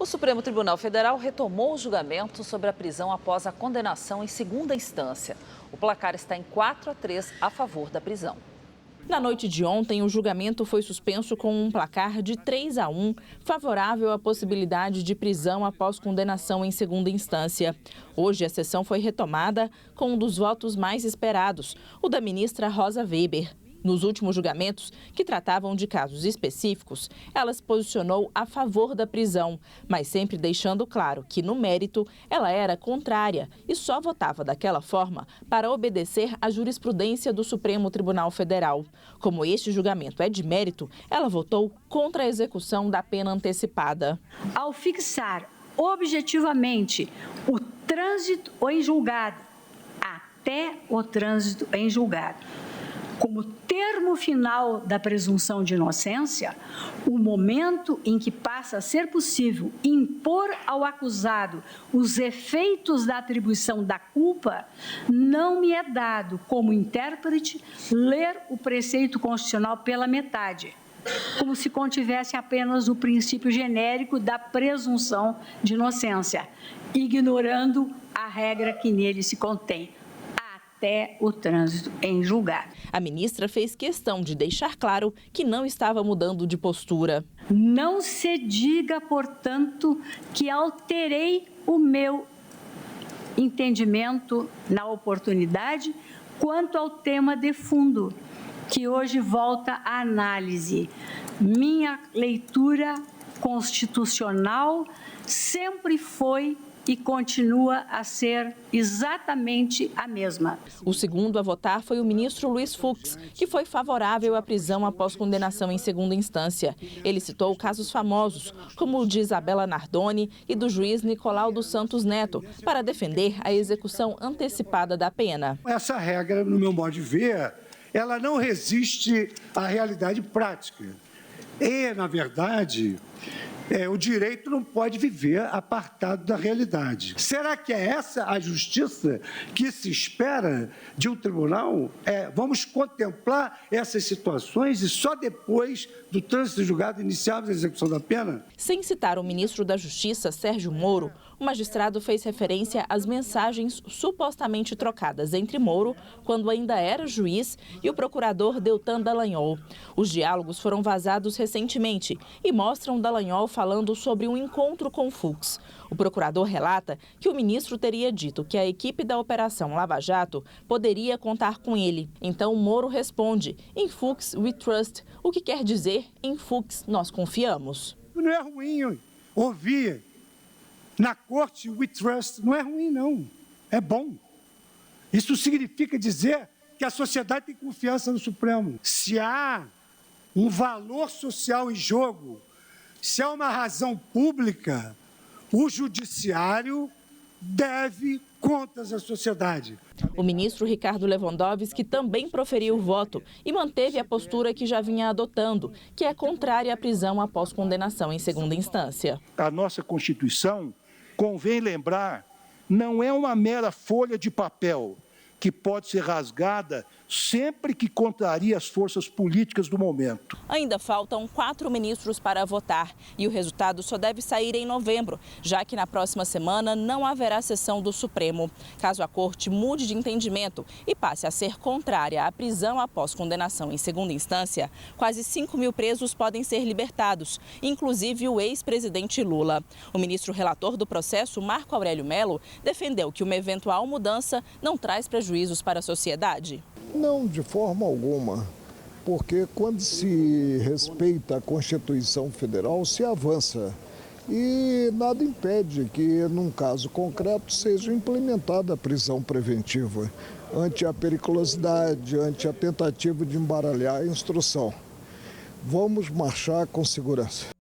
O Supremo Tribunal Federal retomou o julgamento sobre a prisão após a condenação em segunda instância. O placar está em 4-3 a favor da prisão. Na noite de ontem, o julgamento foi suspenso com um placar de 3-1, favorável à possibilidade de prisão após condenação em segunda instância. Hoje, a sessão foi retomada com um dos votos mais esperados, o da ministra Rosa Weber. Nos últimos julgamentos, que tratavam de casos específicos, ela se posicionou a favor da prisão, mas sempre deixando claro que, no mérito, ela era contrária e só votava daquela forma para obedecer à jurisprudência do Supremo Tribunal Federal. Como este julgamento é de mérito, ela votou contra a execução da pena antecipada. Ao fixar objetivamente o trânsito em julgado, até o trânsito em julgado, como termo final da presunção de inocência, o momento em que passa a ser possível impor ao acusado os efeitos da atribuição da culpa, não me é dado, como intérprete, ler o preceito constitucional pela metade, como se contivesse apenas o princípio genérico da presunção de inocência, ignorando a regra que nele se contém, até o trânsito em julgado. A ministra fez questão de deixar claro que não estava mudando de postura. Não se diga, portanto, que alterei o meu entendimento na oportunidade quanto ao tema de fundo, que hoje volta à análise. Minha leitura constitucional sempre foi e continua a ser exatamente a mesma. O segundo a votar foi o ministro Luiz Fux, que foi favorável à prisão após condenação em segunda instância. Ele citou casos famosos, como o de Isabela Nardoni e do juiz Nicolau dos Santos Neto, para defender a execução antecipada da pena. Essa regra, no meu modo de ver, ela não resiste à realidade prática. E, na verdade, o direito não pode viver apartado da realidade. Será que é essa a justiça que se espera de um tribunal? Vamos contemplar essas situações e só depois do trânsito julgado iniciarmos a execução da pena? Sem citar o ministro da Justiça, Sérgio Moro, o magistrado fez referência às mensagens supostamente trocadas entre Moro, quando ainda era juiz, e o procurador Deltan Dallagnol. Os diálogos foram vazados recentemente e mostram Dallagnol falando sobre um encontro com Fux. O procurador relata que o ministro teria dito que a equipe da Operação Lava Jato poderia contar com ele. Então Moro responde: "Em Fux we trust", o que quer dizer "em Fux nós confiamos". Não é ruim ouvir na corte we trust, não é ruim não, é bom. Isso significa dizer que a sociedade tem confiança no Supremo. Se há um valor social em jogo, se há uma razão pública, o judiciário deve contas à sociedade. O ministro Ricardo Lewandowski também proferiu o voto e manteve a postura que já vinha adotando, que é contrária à prisão após condenação em segunda instância. A nossa Constituição, convém lembrar, não é uma mera folha de papel que pode ser rasgada sempre que contraria as forças políticas do momento. Ainda faltam 4 ministros para votar e o resultado só deve sair em novembro, já que na próxima semana não haverá sessão do Supremo. Caso a Corte mude de entendimento e passe a ser contrária à prisão após condenação em segunda instância, quase 5 mil presos podem ser libertados, inclusive o ex-presidente Lula. O ministro relator do processo, Marco Aurélio Mello, defendeu que uma eventual mudança não traz prejuízos para a sociedade. Não, de forma alguma, porque quando se respeita a Constituição Federal, se avança. E nada impede que, num caso concreto, seja implementada a prisão preventiva, ante a periculosidade, ante a tentativa de embaralhar a instrução. Vamos marchar com segurança.